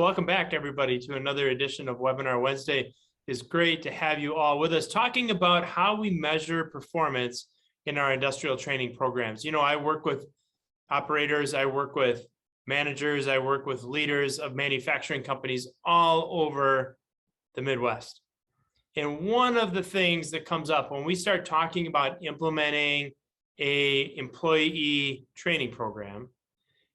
Welcome back, everybody, to another edition of Webinar Wednesday. It's great to have you all with us talking about how we measure performance in our industrial training programs. You know, I work with operators, I work with managers, I work with leaders of manufacturing companies all over the Midwest. And one of the things that comes up when we start talking about implementing an employee training program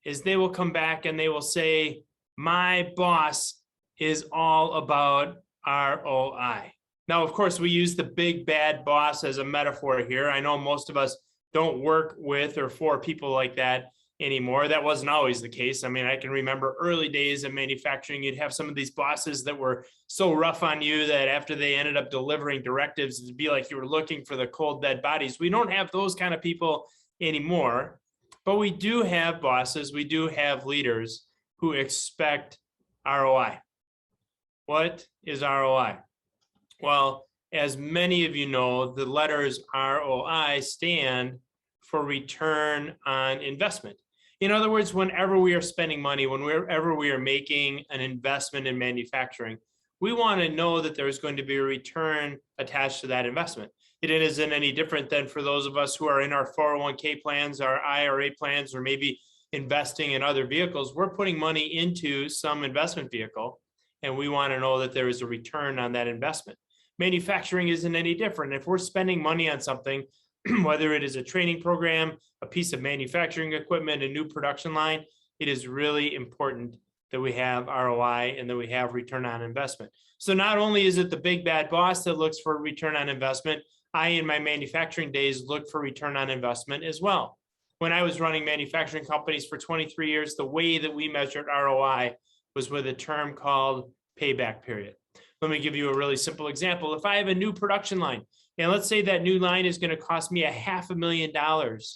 is they will come back and they will say, my boss is all about ROI. Now, of course, we use the big bad boss as a metaphor here. I know most of us don't work with or for people like that anymore. That wasn't always the case. I mean, I can remember early days in manufacturing, you'd have some of these bosses that were so rough on you that after they ended up delivering directives, it'd be like you were looking for the cold, dead bodies. We don't have those kind of people anymore, but we do have bosses, we do have leaders who expect ROI. What is ROI? Well, as many of you know, the letters ROI stand for return on investment. In other words, whenever we are spending money, whenever we are making an investment in manufacturing, we want to know that there's going to be a return attached to that investment. It isn't any different than for those of us who are in our 401k plans, our IRA plans, or maybe investing in other vehicles. We're putting money into some investment vehicle, and we want to know that there is a return on that investment. Manufacturing isn't any different. If we're spending money on something, whether it is a training program, a piece of manufacturing equipment, a new production line, it is really important that we have ROI and that we have return on investment. So not only is it the big bad boss that looks for return on investment, I, in my manufacturing days, look for return on investment as well. When I was running manufacturing companies for 23 years, the way that we measured ROI was with a term called payback period. Let me give you a really simple example. If I have a new production line, and let's say that new line is going to cost me $500,000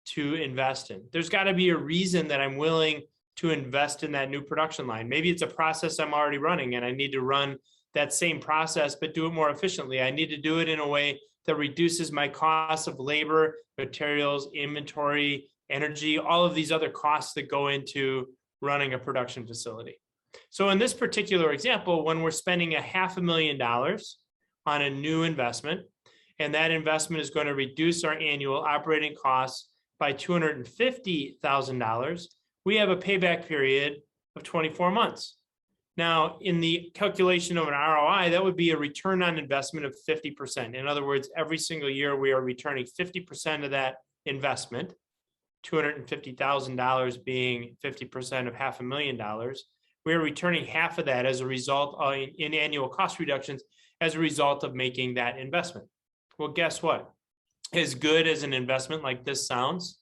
to invest in, there's got to be a reason that I'm willing to invest in that new production line. Maybe it's a process I'm already running and I need to run that same process, but do it more efficiently. I need to do it in a way that reduces my costs of labor, materials, inventory, energy, all of these other costs that go into running a production facility. So in this particular example, when we're spending $500,000 on a new investment, and that investment is going to reduce our annual operating costs by $250,000, we have a payback period of 24 months. Now, in the calculation of an ROI, that would be a return on investment of 50%. In other words, every single year we are returning 50% of that investment, $250,000 being 50% of $500,000. We are returning half of that as a result in annual cost reductions as a result of making that investment. Well, guess what? As good as an investment like this sounds,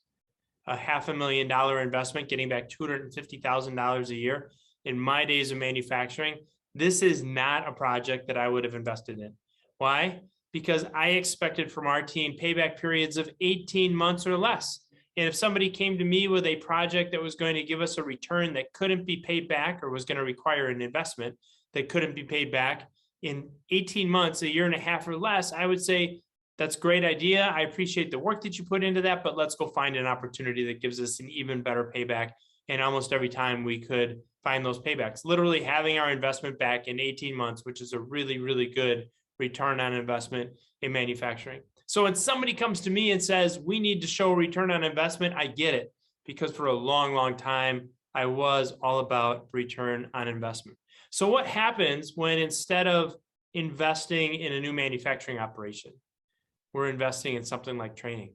a $500,000 investment getting back $250,000 a year, in my days of manufacturing, this is not a project that I would have invested in. Why? Because I expected from our team payback periods of 18 months or less. And if somebody came to me with a project that was going to give us a return that couldn't be paid back or was going to require an investment that couldn't be paid back in 18 months, a year and a half or less, I would say, that's a great idea. I appreciate the work that you put into that, but let's go find an opportunity that gives us an even better payback. And almost every time we could find those paybacks, literally having our investment back in 18 months, which is a really, really good return on investment in manufacturing. So when somebody comes to me and says, we need to show return on investment, I get it, because for a long, long time, I was all about return on investment. So what happens when instead of investing in a new manufacturing operation, we're investing in something like training?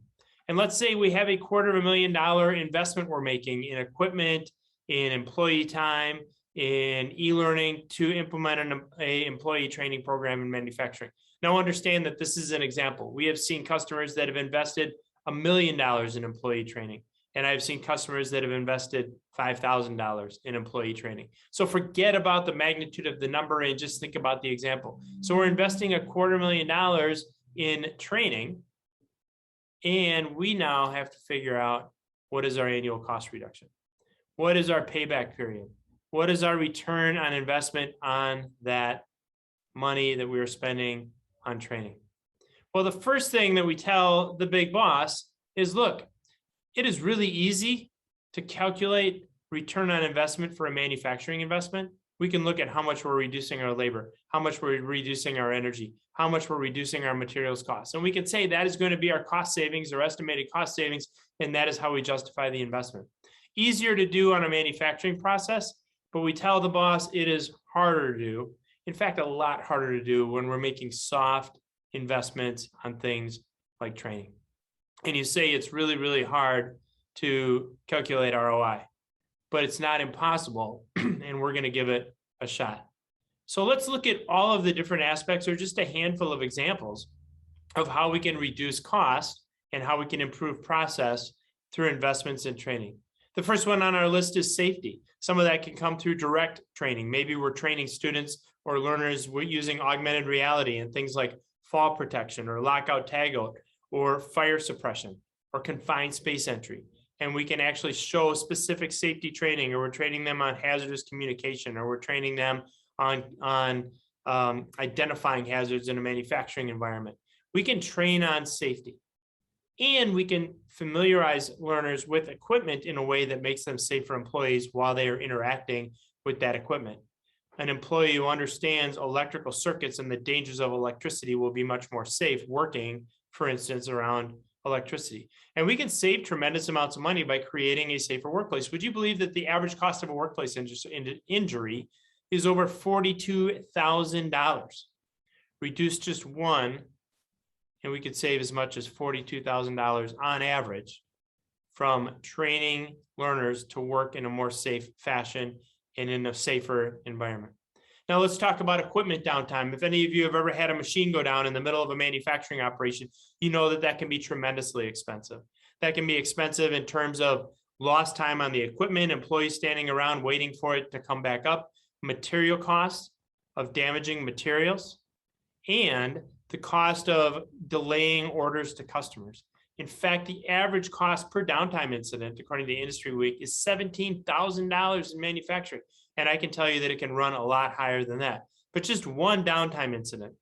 And let's say we have a $250,000 investment we're making in equipment, in employee time, in e-learning to implement an employee training program in manufacturing. Now understand that this is an example. We have seen customers that have invested $1 million in employee training, and I've seen customers that have invested $5,000 in employee training. So forget about the magnitude of the number and just think about the example. So we're investing $250,000 in training, and we now have to figure out what is our annual cost reduction? What is our payback period? What is our return on investment on that money that we are spending on training? Well, the first thing that we tell the big boss is, look, it is really easy to calculate return on investment for a manufacturing investment, we can look at how much we're reducing our labor, how much we're reducing our energy, how much we're reducing our materials costs. And we can say that is going to be our cost savings or estimated cost savings, and that is how we justify the investment. Easier to do on a manufacturing process, but we tell the boss it is harder to do. In fact, a lot harder to do when we're making soft investments on things like training. And you say it's really, really hard to calculate ROI, but it's not impossible, and we're going to give it a shot. So let's look at all of the different aspects, or just a handful of examples of how we can reduce cost and how we can improve process through investments in training. The first one on our list is safety. Some of that can come through direct training. Maybe we're training students or learners using augmented reality and things like fall protection or lockout tagout or fire suppression or confined space entry. And we can actually show specific safety training, or we're training them on hazardous communication, or we're training them on identifying hazards in a manufacturing environment. We can train on safety, and we can familiarize learners with equipment in a way that makes them safer employees while they are interacting with that equipment. An employee who understands electrical circuits and the dangers of electricity will be much more safe working, for instance, around electricity. And we can save tremendous amounts of money by creating a safer workplace. Would you believe that the average cost of a workplace injury is over $42,000? Reduce just one, and we could save as much as $42,000 on average from training learners to work in a more safe fashion and in a safer environment. Now let's talk about equipment downtime. If any of you have ever had a machine go down in the middle of a manufacturing operation, you know that that can be tremendously expensive. That can be expensive in terms of lost time on the equipment, employees standing around waiting for it to come back up, material costs of damaging materials, and the cost of delaying orders to customers. In fact, the average cost per downtime incident, according to Industry Week, is $17,000 in manufacturing. And I can tell you that it can run a lot higher than that. But just one downtime incident,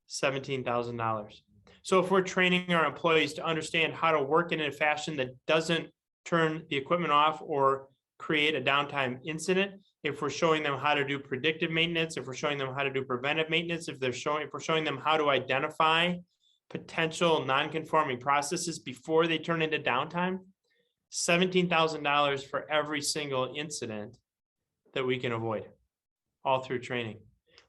$17,000. So if we're training our employees to understand how to work in a fashion that doesn't turn the equipment off or create a downtime incident, if we're showing them how to do predictive maintenance, if we're showing them how to do preventive maintenance, if we're showing them how to identify potential non-conforming processes before they turn into downtime, $17,000 for every single incident that we can avoid, all through training.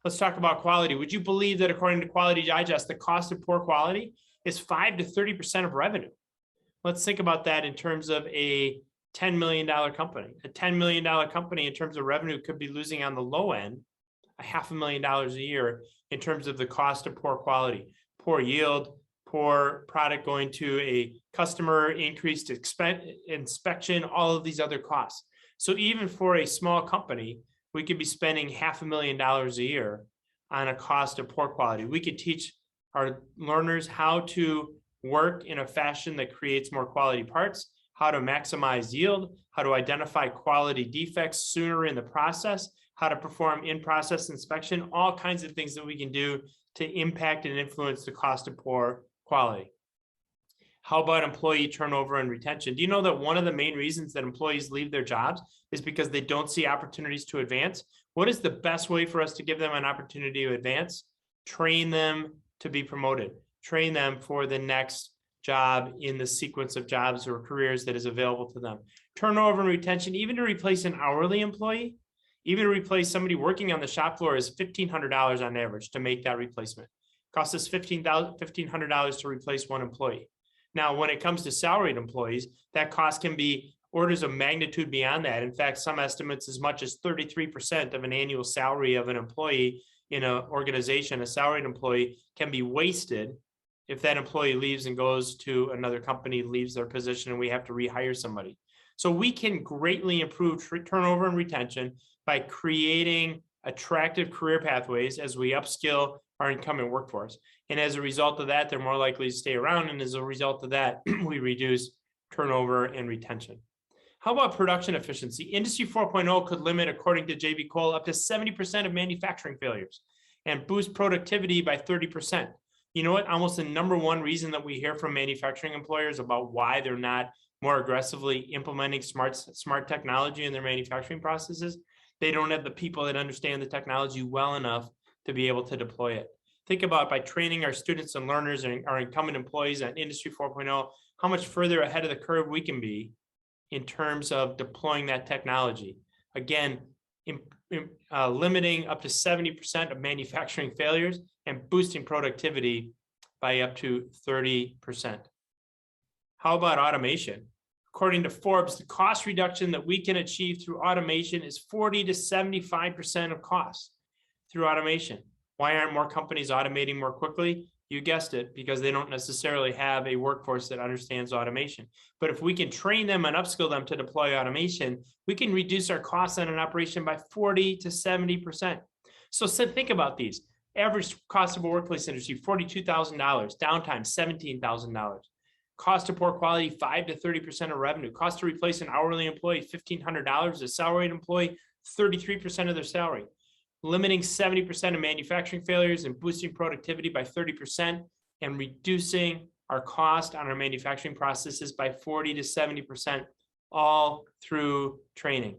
Let's talk about quality. Would you believe that according to Quality Digest, the cost of poor quality is 5 to 30% of revenue? Let's think about that in terms of a $10 million company. A $10 million company in terms of revenue could be losing on the low end $500,000 a year in terms of the cost of poor quality, poor yield, poor product going to a customer, increased inspection, all of these other costs. So even for a small company, we could be spending $500,000 a year on a cost of poor quality. We could teach our learners how to work in a fashion that creates more quality parts, how to maximize yield, how to identify quality defects sooner in the process, how to perform in-process inspection, all kinds of things that we can do to impact and influence the cost of poor quality. How about employee turnover and retention? Do you know that one of the main reasons that employees leave their jobs is because they don't see opportunities to advance? What is the best way for us to give them an opportunity to advance? Train them to be promoted. Train them for the next job in the sequence of jobs or careers that is available to them. Turnover and retention, even to replace an hourly employee, even to replace somebody working on the shop floor, is $1,500 on average to make that replacement. Costs us $1,500 to replace one employee. Now, when it comes to salaried employees, that cost can be orders of magnitude beyond that. In fact, some estimates as much as 33% of an annual salary of an employee in an organization, a salaried employee, can be wasted if that employee leaves and goes to another company, leaves their position, and we have to rehire somebody. So we can greatly improve turnover and retention by creating attractive career pathways as we upskill our incumbent workforce. And as a result of that, they're more likely to stay around. And as a result of that, we reduce turnover and retention. How about production efficiency? Industry 4.0 could limit, according to J.B. Cole, up to 70% of manufacturing failures and boost productivity by 30%. You know what? Almost the number one reason that we hear from manufacturing employers about why they're not more aggressively implementing smart technology in their manufacturing processes. They don't have the people that understand the technology well enough to be able to deploy it. Think about by training our students and learners and our incumbent employees on Industry 4.0, how much further ahead of the curve we can be in terms of deploying that technology. Again, limiting up to 70% of manufacturing failures and boosting productivity by up to 30%. How about automation? According to Forbes, the cost reduction that we can achieve through automation is 40 to 75% of costs through automation. Why aren't more companies automating more quickly? You guessed it, because they don't necessarily have a workforce that understands automation. But if we can train them and upskill them to deploy automation, we can reduce our costs on an operation by 40 to 70%. So think about these. Average cost of a workplace industry, $42,000. Downtime, $17,000. Cost of poor quality, 5 to 30% of revenue. Cost to replace an hourly employee, $1,500. A salaried employee, 33% of their salary. Limiting 70% of manufacturing failures and boosting productivity by 30%, and reducing our cost on our manufacturing processes by 40 to 70%, all through training.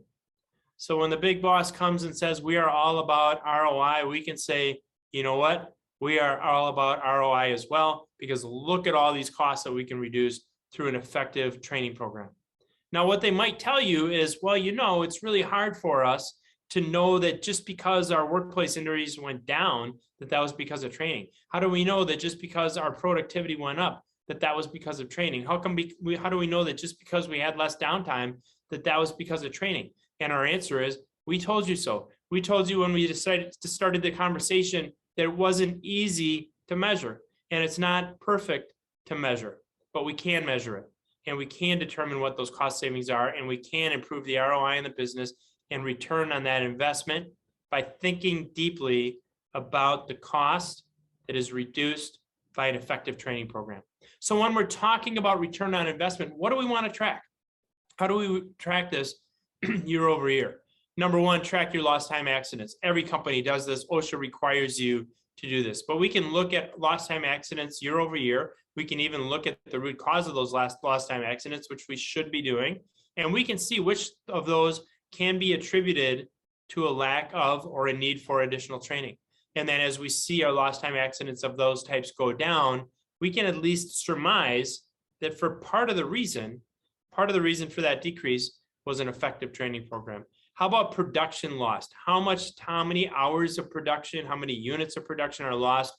So when the big boss comes and says we are all about ROI, we can say, you know what? We are all about ROI as well, because look at all these costs that we can reduce through an effective training program. Now, what they might tell you is, well, you know, it's really hard for us to know that just because our workplace injuries went down, that was because of training. How do we know that just because our productivity went up, that was because of training? How do we know that just because we had less downtime, that was because of training? And our answer is, we told you so. We told you when we started the conversation that it wasn't easy to measure, and it's not perfect to measure, but we can measure it, and we can determine what those cost savings are, and we can improve the ROI in the business and return on that investment by thinking deeply about the cost that is reduced by an effective training program. So when we're talking about return on investment, what do we want to track? How do we track this year over year? Number one, track your lost time accidents. Every company does this. OSHA requires you to do this, but we can look at lost time accidents year over year. We can even look at the root cause of those lost time accidents, which we should be doing. And we can see which of those can be attributed to a lack of or a need for additional training. And then as we see our lost time accidents of those types go down, we can at least surmise that for part of the reason for that decrease was an effective training program. How about production lost? How many hours of production, how many units of production are lost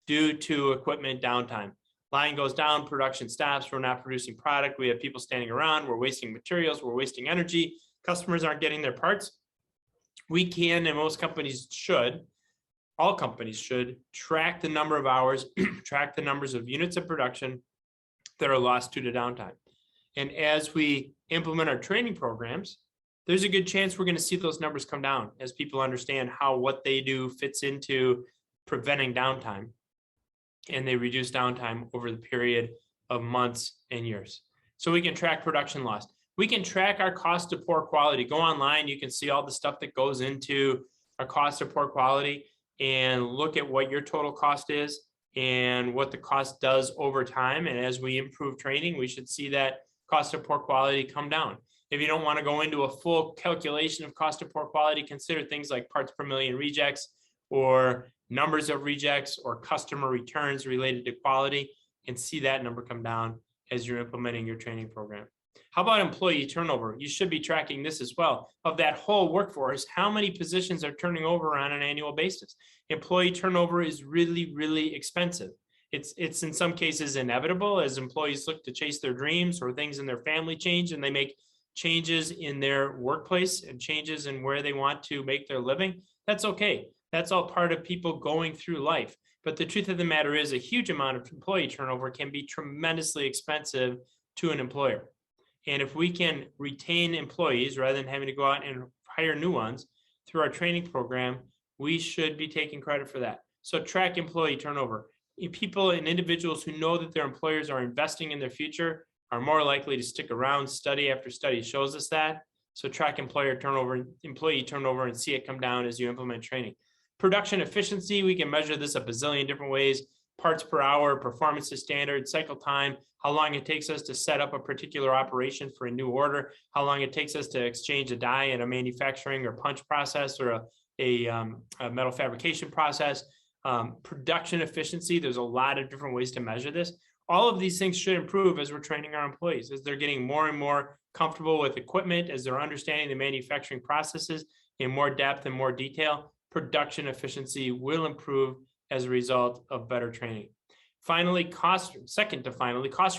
due to equipment downtime? Line goes down, production stops, we're not producing product, we have people standing around, we're wasting materials, we're wasting energy, customers aren't getting their parts. We can, and most companies should, all companies should, track the number of hours, track the numbers of units of production that are lost due to downtime. And as we implement our training programs, there's a good chance we're going to see those numbers come down as people understand how what they do fits into preventing downtime, and they reduce downtime over the period of months and years. So we can track production loss. We can track our cost of poor quality. Go online, you can see all the stuff that goes into a cost of poor quality and look at what your total cost is and what the cost does over time. And as we improve training, we should see that cost of poor quality come down. If you don't want to go into a full calculation of cost of poor quality, consider things like parts per million rejects or numbers of rejects or customer returns related to quality, and see that number come down as you're implementing your training program. How about employee turnover? You should be tracking this as well. Of that whole workforce, how many positions are turning over on an annual basis? Employee turnover is really, really expensive. It's in some cases inevitable as employees look to chase their dreams or things in their family change and they make changes in their workplace and changes in where they want to make their living. That's okay. That's all part of people going through life. But the truth of the matter is a huge amount of employee turnover can be tremendously expensive to an employer. And if we can retain employees rather than having to go out and hire new ones through our training program, we should be taking credit for that. So track employee turnover. People and individuals who know that their employers are investing in their future are more likely to stick around. Study after study shows us that. So track employee turnover and see it come down as you implement training. Production efficiency, we can measure this a bazillion different ways. parts per hour, performance to standard, cycle time, how long it takes us to set up a particular operation for a new order, how long it takes us to exchange a die in a manufacturing or punch process or a metal fabrication process, production efficiency. There's a lot of different ways to measure this. All of these things should improve as we're training our employees, as they're getting more and more comfortable with equipment, as they're understanding the manufacturing processes in more depth and more detail. Production efficiency will improve as a result of better training. Finally, cost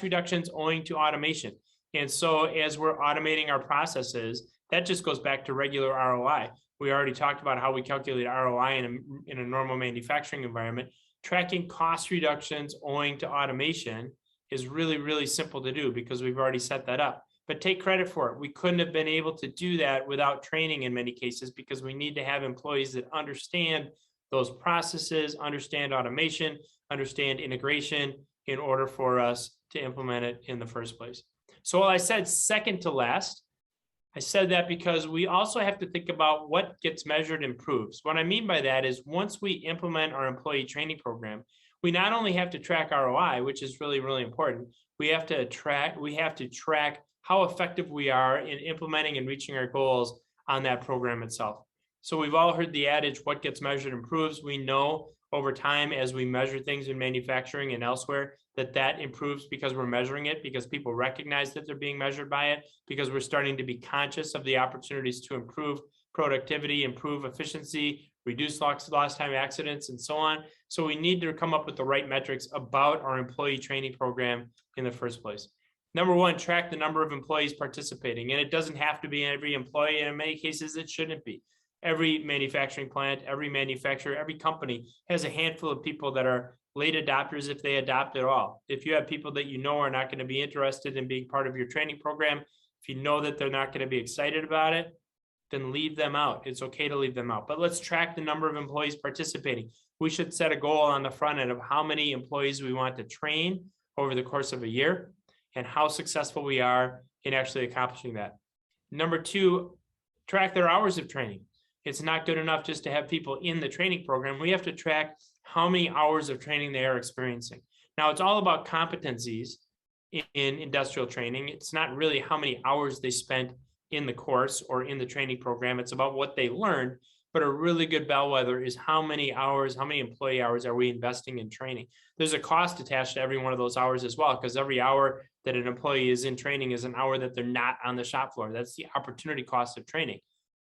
reductions owing to automation. And so as we're automating our processes, that just goes back to regular ROI. We already talked about how we calculate ROI in a normal manufacturing environment. Tracking cost reductions owing to automation is really, really simple to do because we've already set that up. But take credit for it. We couldn't have been able to do that without training in many cases because we need to have employees that understand those processes, understand automation, understand integration in order for us to implement it in the first place. So while I said second to last, I said that because we also have to think about what gets measured improves. What I mean by that is once we implement our employee training program, we not only have to track ROI, which is really, really important, we have to track how effective we are in implementing and reaching our goals on that program itself. So we've all heard the adage, what gets measured improves. We know over time as we measure things in manufacturing and elsewhere that improves because we're measuring it, because people recognize that they're being measured by it, because we're starting to be conscious of the opportunities to improve productivity, improve efficiency, reduce lost time accidents, and so on. So we need to come up with the right metrics about our employee training program in the first place. Number one, track the number of employees participating. And it doesn't have to be every employee, and in many cases, it shouldn't be. Every manufacturing plant, every manufacturer, every company has a handful of people that are late adopters if they adopt at all. If you have people that you know are not going to be interested in being part of your training program, if you know that they're not going to be excited about it, then leave them out. It's okay to leave them out. But let's track the number of employees participating. We should set a goal on the front end of how many employees we want to train over the course of a year and how successful we are in actually accomplishing that. Number two, track their hours of training. It's not good enough just to have people in the training program. We have to track how many hours of training they are experiencing. Now, it's all about competencies in industrial training. It's not really how many hours they spent in the course or in the training program. It's about what they learned. But a really good bellwether is how many hours, how many employee hours are we investing in training? There's a cost attached to every one of those hours as well, because every hour that an employee is in training is an hour that they're not on the shop floor. That's the opportunity cost of training.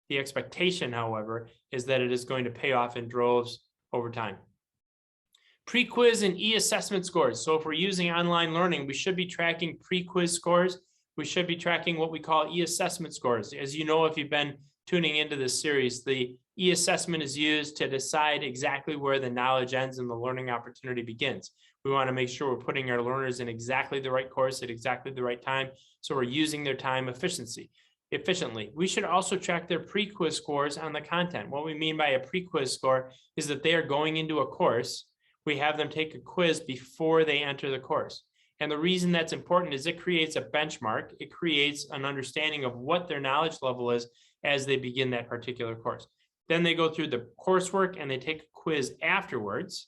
The expectation, however, is that it is going to pay off in droves over time. Pre-quiz and e-assessment scores. So if we're using online learning, we should be tracking pre-quiz scores. We should be tracking what we call e-assessment scores. As you know, if you've been tuning into this series, the e-assessment is used to decide exactly where the knowledge ends and the learning opportunity begins. We want to make sure we're putting our learners in exactly the right course at exactly the right time, so we're using their time efficiently. We should also track their pre-quiz scores on the content. What we mean by a pre-quiz score is that they are going into a course. We have them take a quiz before they enter the course. And the reason that's important is it creates a benchmark. It creates an understanding of what their knowledge level is as they begin that particular course. Then they go through the coursework and they take a quiz afterwards,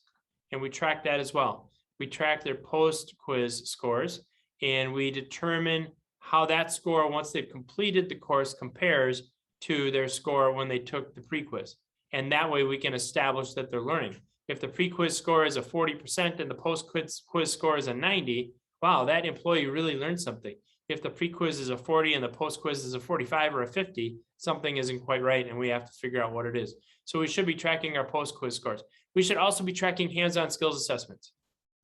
and we track that as well. We track their post-quiz scores, and we determine how that score, once they've completed the course, compares to their score when they took the pre-quiz. And that way we can establish that they're learning. If the pre-quiz score is a 40% and the post-quiz score is a 90, wow, that employee really learned something. If the pre-quiz is a 40 and the post-quiz is a 45 or a 50, something isn't quite right, and we have to figure out what it is. So we should be tracking our post-quiz scores. We should also be tracking hands-on skills assessments.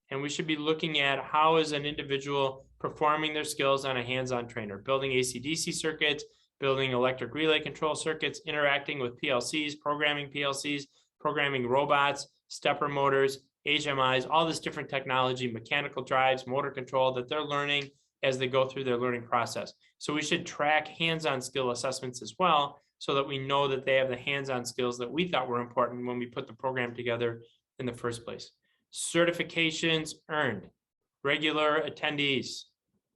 And we should be looking at how is an individual performing their skills on a hands-on trainer, building AC/DC circuits, building electric relay control circuits, interacting with PLCs, programming robots, stepper motors, HMIs, all this different technology, mechanical drives, motor control that they're learning as they go through their learning process. So we should track hands-on skill assessments as well, so that we know that they have the hands-on skills that we thought were important when we put the program together in the first place. Certifications earned. Regular attendees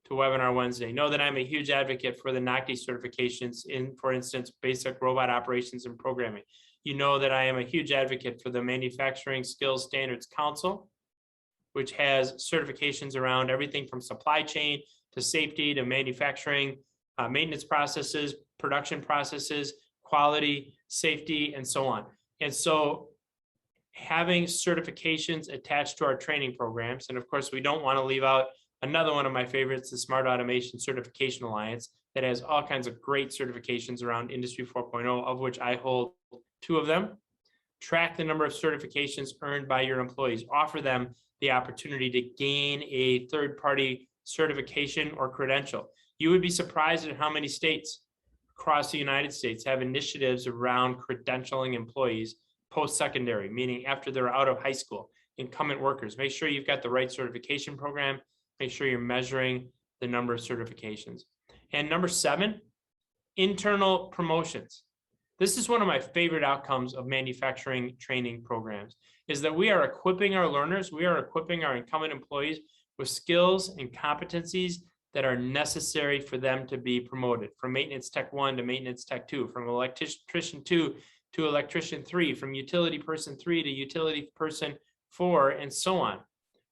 to Webinar Wednesday know that I'm a huge advocate for the NACDI certifications in, for instance, basic robot operations and programming. You know that I am a huge advocate for the Manufacturing Skills Standards Council which has certifications around everything from supply chain to safety to manufacturing, maintenance processes, production processes, quality, safety, and so on. And so having certifications attached to our training programs, and of course, we don't want to leave out another one of my favorites, the Smart Automation Certification Alliance, that has all kinds of great certifications around Industry 4.0, of which I hold 2 of them. Track the number of certifications earned by your employees. Offer them the opportunity to gain a third-party certification or credential. You would be surprised at how many states across the United States have initiatives around credentialing employees post-secondary, meaning after they're out of high school. Incumbent workers, make sure you've got the right certification program. Make sure you're measuring the number of certifications. And number 7, internal promotions. This is one of my favorite outcomes of manufacturing training programs, is that we are equipping our learners, we are equipping our incumbent employees with skills and competencies that are necessary for them to be promoted, from maintenance tech 1 to maintenance tech 2, from electrician 2 to electrician 3, from utility person 3 to utility person 4, and so on.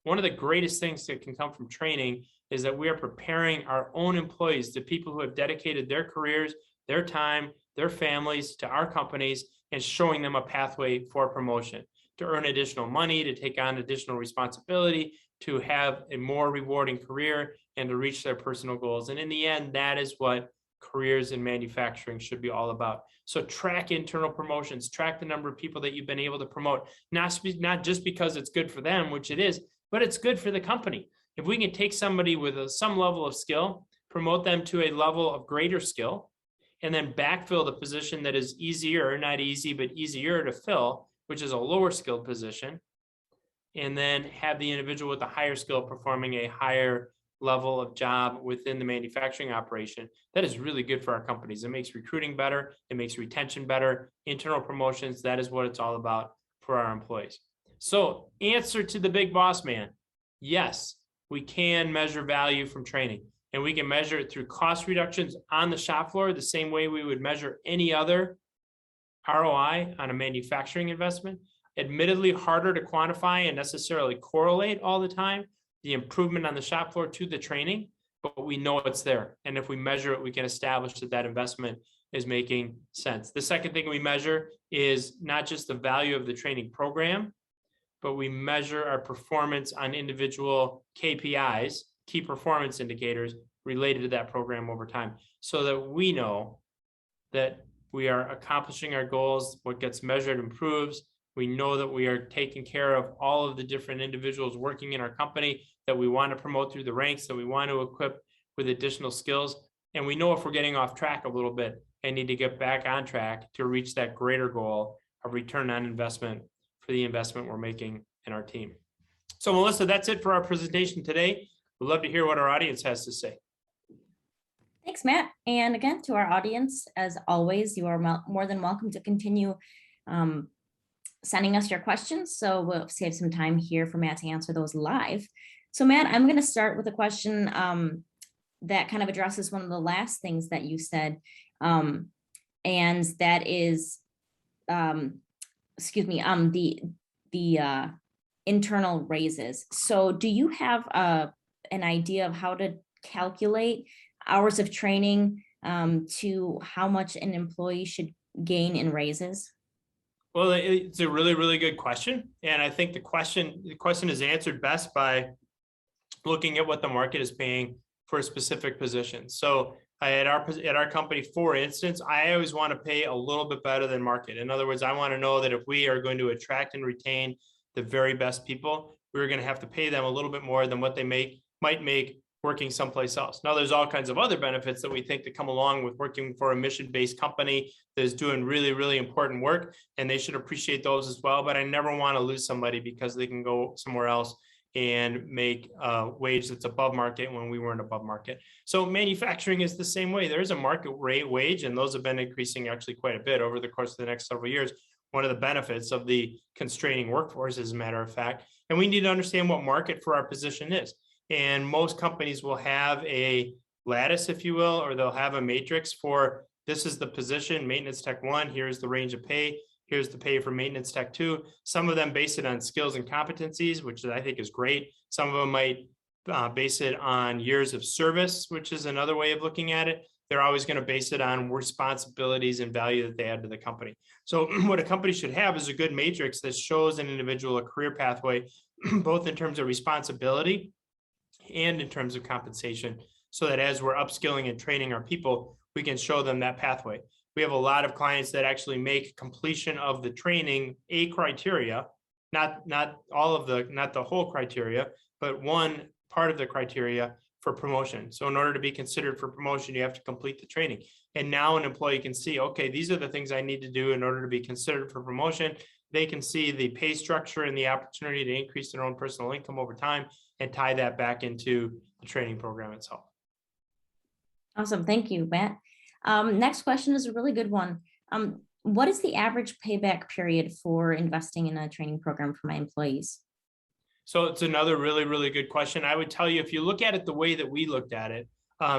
One of the greatest things that can come from training is that we are preparing our own employees, the people who have dedicated their careers, their time, their families to our companies, and showing them a pathway for promotion, to earn additional money, to take on additional responsibility, to have a more rewarding career, and to reach their personal goals. And in the end, that is what careers in manufacturing should be all about. So track internal promotions, track the number of people that you've been able to promote, not just because it's good for them, which it is, but it's good for the company. If we can take somebody with some level of skill, promote them to a level of greater skill, and then backfill the position that is easier, not easy, but easier to fill, which is a lower skilled position, and then have the individual with the higher skill performing a higher level of job within the manufacturing operation, that is really good for our companies. It makes recruiting better. It makes retention better. Internal promotions, that is what it's all about for our employees. So answer to the big boss man, yes, we can measure value from training, and we can measure it through cost reductions on the shop floor, the same way we would measure any other ROI on a manufacturing investment. Admittedly, harder to quantify and necessarily correlate all the time, the improvement on the shop floor to the training, but we know it's there. And if we measure it, we can establish that that investment is making sense. The second thing we measure is not just the value of the training program, but we measure our performance on individual KPIs, key performance indicators related to that program over time, so that we know that we are accomplishing our goals. What gets measured improves. We know that we are taking care of all of the different individuals working in our company that we want to promote through the ranks, that we want to equip with additional skills. And we know if we're getting off track a little bit and need to get back on track to reach that greater goal of return on investment for the investment we're making in our team. So Melissa, that's it for our presentation today. We'd love to hear what our audience has to say. Thanks, Matt. And again, to our audience, as always, you are more than welcome to continue sending us your questions. So we'll save some time here for Matt to answer those live. So Matt, I'm going to start with a question that kind of addresses one of the last things that you said. And that is, the internal raises. So do you have an idea of how to calculate hours of training to how much an employee should gain in raises? Well, it's a really, really good question. And I think the question is answered best by looking at what the market is paying for a specific position. So at our company, for instance, I always want to pay a little bit better than market. In other words, I want to know that if we are going to attract and retain the very best people, we're going to have to pay them a little bit more than what they might make working someplace else. Now, there's all kinds of other benefits that we think that come along with working for a mission-based company that is doing really, really important work, and they should appreciate those as well. But I never want to lose somebody because they can go somewhere else and make a wage that's above market when we weren't above market. So manufacturing is the same way. There is a market rate wage, and those have been increasing actually quite a bit over the course of the next several years. One of the benefits of the constraining workforce, as a matter of fact, and we need to understand what market for our position is. And most companies will have a lattice, if you will, or they'll have a matrix for this is the position, maintenance tech 1, here's the range of pay, Here's the pay for maintenance tech 2. Some of them base it on skills and competencies, which I think is great. Some of them might base it on years of service, which is another way of looking at it. They're always going to base it on responsibilities and value that they add to the company. So what a company should have is a good matrix that shows an individual a career pathway, both in terms of responsibility and in terms of compensation, so that as we're upskilling and training our people, we can show them that pathway. We have a lot of clients that actually make completion of the training a criteria, not the whole criteria, but one part of the criteria for promotion. So in order to be considered for promotion, you have to complete the training. And now an employee can see, okay, these are the things I need to do in order to be considered for promotion. They can see the pay structure and the opportunity to increase their own personal income over time and tie that back into the training program itself. Awesome. Thank you, Matt. Next question is a really good one. What is the average payback period for investing in a training program for my employees? So it's another really, really good question. I would tell you, if you look at it the way that we looked at it,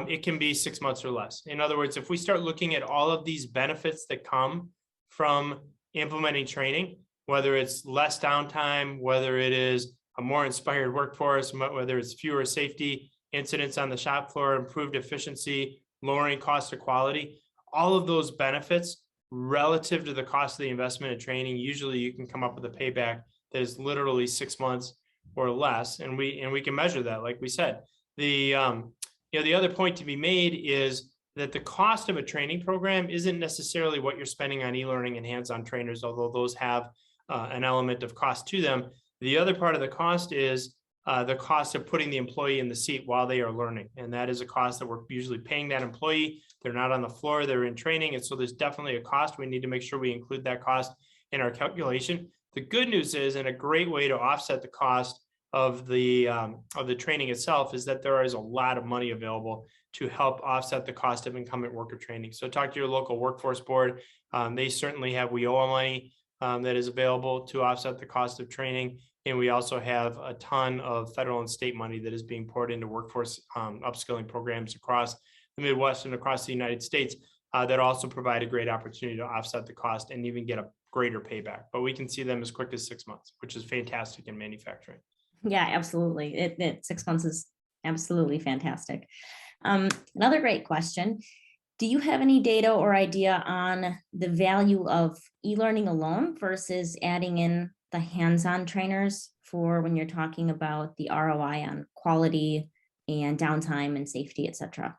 it can be 6 months or less. In other words, if we start looking at all of these benefits that come from implementing training, whether it's less downtime, whether it is a more inspired workforce, whether it's fewer safety incidents on the shop floor, improved efficiency, lowering cost of quality, all of those benefits relative to the cost of the investment in training, usually you can come up with a payback that is literally 6 months or less, and we can measure that. Like we said, the other point to be made is that the cost of a training program isn't necessarily what you're spending on e-learning and hands-on trainers, although those have an element of cost to them. The other part of the cost is the cost of putting the employee in the seat while they are learning, and that is a cost that we're usually paying that employee. They're not on the floor, they're in training, and so there's definitely a cost. We need to make sure we include that cost in our calculation. The good news is, and a great way to offset the cost of the training itself, is that there is a lot of money available to help offset the cost of incumbent worker training. So talk to your local workforce board. They certainly have WIOA money that is available to offset the cost of training. And we also have a ton of federal and state money that is being poured into workforce upskilling programs across the Midwest and across the United States that also provide a great opportunity to offset the cost and even get a greater payback. But we can see them as quick as 6 months, which is fantastic in manufacturing. Yeah, absolutely. 6 months is absolutely fantastic. Another great question. Do you have any data or idea on the value of e-learning alone versus adding in the hands-on trainers for when you're talking about the ROI on quality and downtime and safety, et cetera?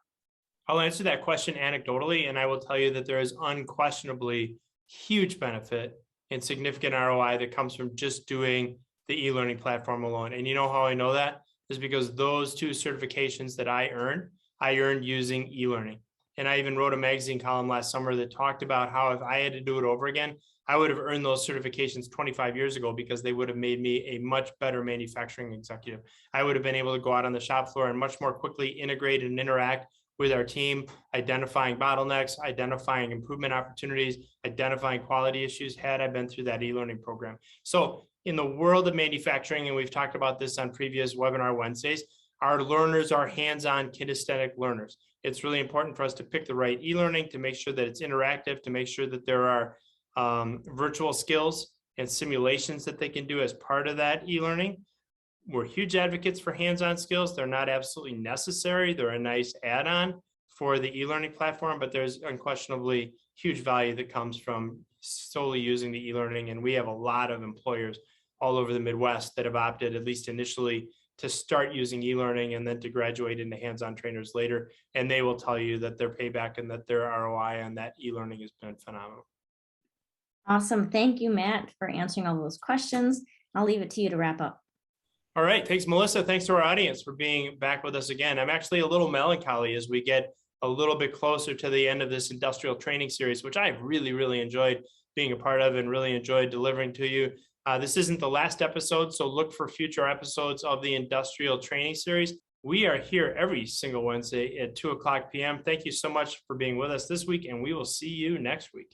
I'll answer that question anecdotally, and I will tell you that there is unquestionably huge benefit and significant ROI that comes from just doing the e-learning platform alone. And you know how I know that is because those 2 certifications that I earned using e-learning. And I even wrote a magazine column last summer that talked about how if I had to do it over again, I would have earned those certifications 25 years ago because they would have made me a much better manufacturing executive. I would have been able to go out on the shop floor and much more quickly integrate and interact with our team, identifying bottlenecks, identifying improvement opportunities, identifying quality issues had I been through that e-learning program. So in the world of manufacturing, and we've talked about this on previous webinar Wednesdays, our learners are hands-on kinesthetic learners. It's really important for us to pick the right e-learning, to make sure that it's interactive, to make sure that there are virtual skills and simulations that they can do as part of that e-learning. We're huge advocates for hands-on skills. They're not absolutely necessary. They're a nice add-on for the e-learning platform, but there's unquestionably huge value that comes from solely using the e-learning. And we have a lot of employers all over the Midwest that have opted, at least initially, to start using e-learning and then to graduate into hands-on trainers later. And they will tell you that their payback and that their ROI on that e-learning has been phenomenal. Awesome. Thank you, Matt, for answering all those questions. I'll leave it to you to wrap up. All right. Thanks, Melissa. Thanks to our audience for being back with us again. I'm actually a little melancholy as we get a little bit closer to the end of this industrial training series, which I've really, really enjoyed being a part of and really enjoyed delivering to you. This isn't the last episode, so look for future episodes of the industrial training series. We are here every single Wednesday at 2:00 p.m. Thank you so much for being with us this week, and we will see you next week.